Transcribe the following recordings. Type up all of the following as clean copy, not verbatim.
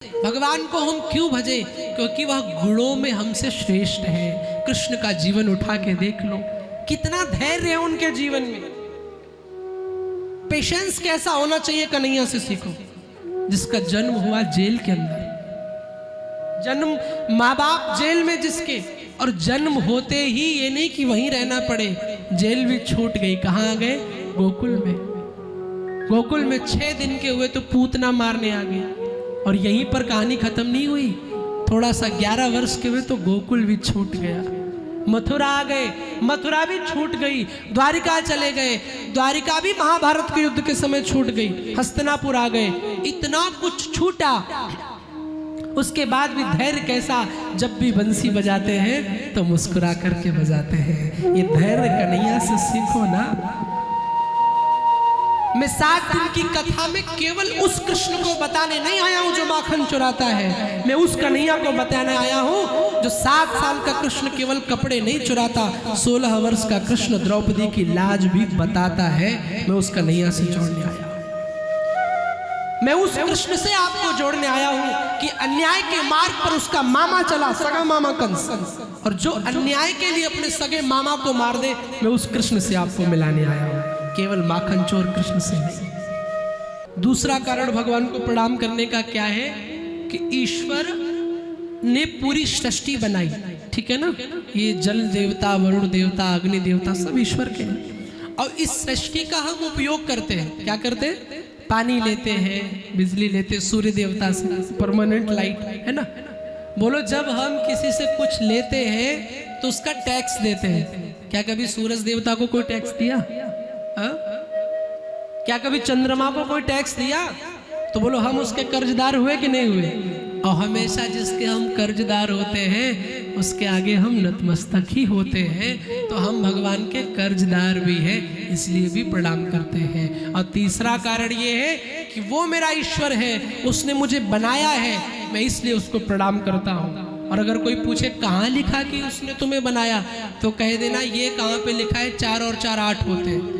भगवान को हम क्यों भजे? क्योंकि वह गुणों में हमसे श्रेष्ठ है। कृष्ण का जीवन उठा के देख लो, कितना धैर्य है उनके जीवन में। पेशेंस कैसा होना चाहिए कन्हैया से सीखो, जिसका जन्म हुआ जेल के अंदर, जन्म माँ बाप जेल में जिसके, और जन्म होते ही ये नहीं कि वहीं रहना पड़े, जेल भी छूट गई। कहाँ आ गए? गोकुल में। गोकुल में 6 दिन के हुए तो पूतना मारने आ गए। और यहीं पर कहानी खत्म नहीं हुई, थोड़ा सा 11 वर्ष के हुए तो गोकुल भी छूट गया। मथुरा आ गए, मथुरा भी छूट गई। द्वारिका चले गए, द्वारिका भी महाभारत के युद्ध के समय छूट गई। हस्तिनापुर आ गए, इतना कुछ छूटा। उसके बाद भी धैर्य कैसा, जब भी बंसी बजाते हैं तो मुस्कुरा करके बजाते हैं। ये धैर्य कन्हैया से सीखो ना। मैं 7 दिन की कथा में केवल उस कृष्ण को बताने नहीं आया हूं जो माखन चुराता है, मैं उस कन्हैया को बताने आया हूं जो 7 साल का कृष्ण केवल कपड़े नहीं चुराता, 16 वर्ष का कृष्ण द्रौपदी की लाज भी बताता है। मैं उस कन्हैया से जोड़ने आया, मैं उस कृष्ण से आपको जोड़ने आया हूं कि अन्याय के मार्ग पर उसका मामा चला, सगा मामा कंस, और जो अन्याय के लिए अपने सगे मामा को मार दे, मैं उस कृष्ण से आपको मिलाने आया हूं, केवल माखन चोर कृष्ण से नहीं। दूसरा कारण भगवान को प्रणाम करने का क्या है कि ईश्वर ने पूरी सृष्टि बनाई, ठीक है ना। ये जल देवता, वरुण देवता, अग्नि देवता सब ईश्वर के हैं, और इस सृष्टि का हम उपयोग करते हैं। क्या करते हैं? पानी लेते हैं, बिजली लेते हैं सूर्य देवता से, परमानेंट लाइट, है ना। बोलो, जब हम किसी से कुछ लेते हैं तो उसका टैक्स देते हैं। क्या कभी सूरज देवता को कोई टैक्स दिया? हा? क्या कभी चंद्रमा को कोई टैक्स दिया? तो बोलो, हम उसके कर्जदार हुए कि नहीं हुए? और हमेशा जिसके हम कर्जदार होते हैं उसके आगे हम नतमस्तक ही होते हैं। तो हम भगवान के कर्जदार भी हैं, इसलिए भी प्रणाम करते हैं। और तीसरा कारण ये है कि वो मेरा ईश्वर है, उसने मुझे बनाया है, मैं इसलिए उसको प्रणाम करता हूँ। और अगर कोई पूछे कहाँ लिखा कि उसने तुम्हें बनाया, तो कह देना ये कहाँ पे लिखा है 4 और 4 8 होते हैं।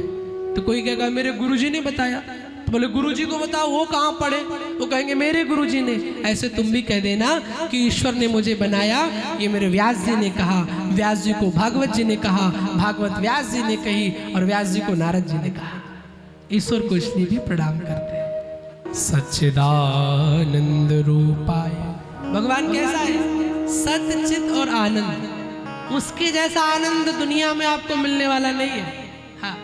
तो कोई कहेगा मेरे गुरुजी ने बताया, तो बोले गुरुजी को बताओ वो कहाँ पढ़े, वो कहेंगे मेरे गुरुजी ने। ऐसे तुम भी कह देना कि ईश्वर ने मुझे बनाया, ये मेरे व्यास जी ने कहा, व्यास जी को भागवत जी ने कहा, भागवत व्यास जी ने कही, और व्यास जी को नारद जी ने कहा। ईश्वर को इसलिए भी प्रणाम करते हैं। सच्चिदानंद रूपाय, भगवान कैसा है? सच्चित और आनंद, उसके जैसा आनंद दुनिया में आपको मिलने वाला नहीं है। हाँ,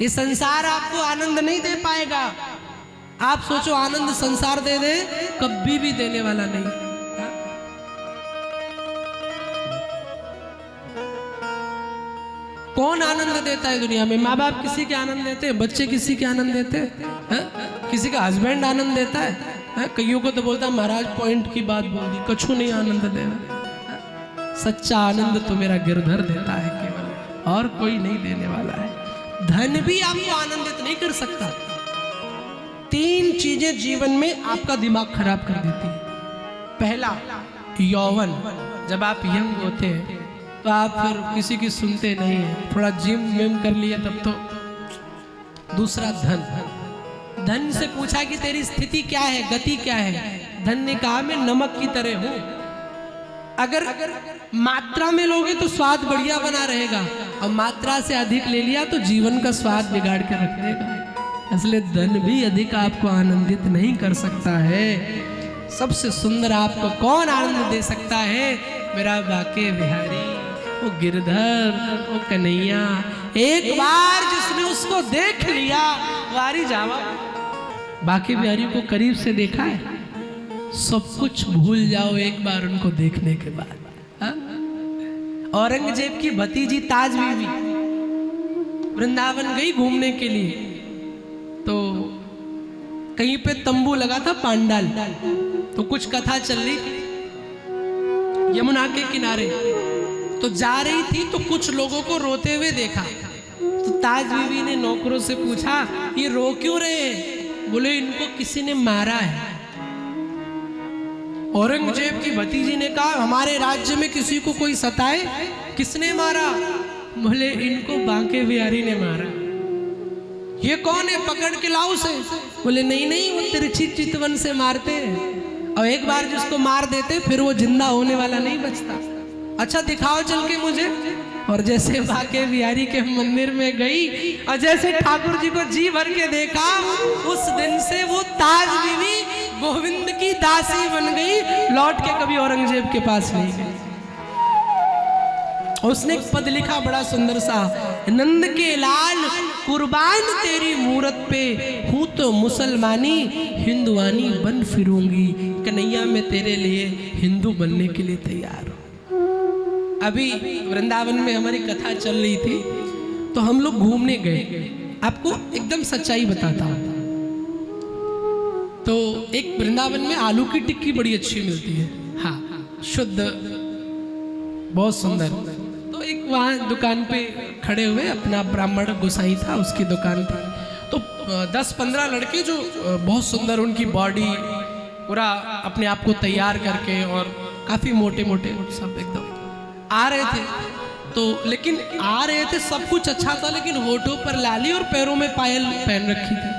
ये संसार आपको आनंद नहीं दे पाएगा। आप सोचो आनंद संसार दे दे, कभी भी देने वाला नहीं। हा? कौन आनंद देता है दुनिया में? माँ बाप किसी के आनंद देते हैं, बच्चे किसी के आनंद देते हैं, किसी का हस्बैंड आनंद देता है, कईयों को तो बोलता महाराज पॉइंट की बात बोल दी, कछु नहीं आनंद देना। सच्चा आनंद तो मेरा गिरधर देता है केवल, और कोई नहीं देने वाला है। धन भी आपको आनंदित नहीं कर सकता। 3 चीजें जीवन में आपका दिमाग खराब कर देती है। पहला, यौवन, जब आप यंग होते हैं तो आप फिर किसी की सुनते नहीं है, थोड़ा जिम विम कर लिया तब तो। दूसरा, धन, धन से पूछा कि तेरी स्थिति क्या है, गति क्या है? धन ने कहा मैं नमक की तरह हूं, अगर मात्रा में लोगे तो स्वाद बढ़िया बना रहेगा, और मात्रा से अधिक ले लिया तो जीवन का स्वाद बिगाड़ के रख देगा। इसलिए धन भी अधिक आपको आनंदित नहीं कर सकता है। सबसे सुंदर आपको कौन आनंद दे सकता है? मेरा बाके बिहारी, वो गिरधर, वो कन्हैया। एक बार जिसने उसको देख लिया वारी जावा। बाके बिहारी को करीब से देखा है, सब कुछ भूल जाओ एक बार उनको देखने के बाद। औरंगजेब की भतीजी ताज बीवी वृंदावन गई घूमने के लिए, तो कहीं पे तंबू लगा था पांडाल, तो कुछ कथा चल रही थी यमुना के किनारे, तो जा रही थी तो कुछ लोगों को रोते हुए देखा। तो ताज बीवी ने नौकरों से पूछा ये रो क्यों रहे हैं? बोले इनको किसी ने मारा है। औरंगजेब की भतीजी ने कहा हमारे राज्य में किसी को कोई सताए, किसने मारा? बोले इनको बांके बिहारी ने मारा। ये कौन है, पकड़ के लाओ उसे। बोले नहीं नहीं, वो तिरछी चितवन से मारते हैं। और एक बार जिसको मार देते फिर वो जिंदा होने वाला नहीं बचता। अच्छा दिखाओ चल के मुझे। और जैसे बाके बिहारी के मंदिर में गई और जैसे ठाकुर जी को जी भर के देखा, उस दिन से वो ताज बीवी गोविंद की दासी बन गई, लौट के कभी औरंगजेब के पास नहीं गई। उसने एक पद लिखा बड़ा सुंदर सा, नंद के लाल कुर्बान तेरी मूरत पे, हूँ तो मुसलमानी हिंदुआनी बन फिरूंगी, कन्हैया मैं तेरे लिए हिंदू बनने के लिए तैयार हूँ। अभी वृंदावन में हमारी कथा चल रही थी तो हम लोग घूमने गए। आपको एकदम सच्चाई बताता हूँ। तो एक वृंदावन में आलू की टिक्की बड़ी अच्छी मिलती है, हाँ शुद्ध, बहुत सुंदर। तो एक वहाँ दुकान पे खड़े हुए, अपना ब्राह्मण गोसाई था उसकी दुकान पे। तो 10-15 लड़के जो बहुत सुंदर, उनकी बॉडी पूरा अपने आप को तैयार करके और काफ़ी मोटे मोटे सब एकदम आ रहे थे। तो लेकिन आ रहे थे, सब कुछ अच्छा था, लेकिन होठों पर लाली और पैरों में पायल पहन रखी थी।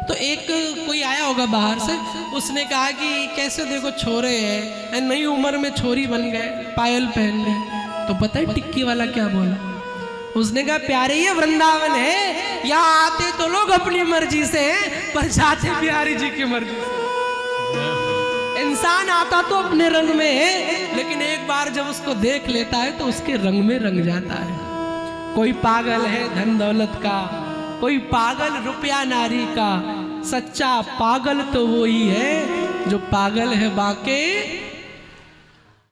तो एक कोई आया होगा बाहर से, उसने कहा कि कैसे देखो छोरे हैं, नई उम्र में छोरी बन गए, पायल पहन ली। तो पता है टिक्की वाला क्या बोला? उसने कहा प्यारे ये वृंदावन है, यहाँ आते तो लोग अपनी मर्जी से हैं, पर जाते बिहारी जी की मर्जी से। इंसान आता तो अपने रंग में है, लेकिन एक बार जब उसको देख लेता है तो उसके रंग में रंग जाता है। कोई पागल है धन दौलत का, कोई पागल रुपया नारी का, सच्चा पागल तो वो ही है जो पागल है बाके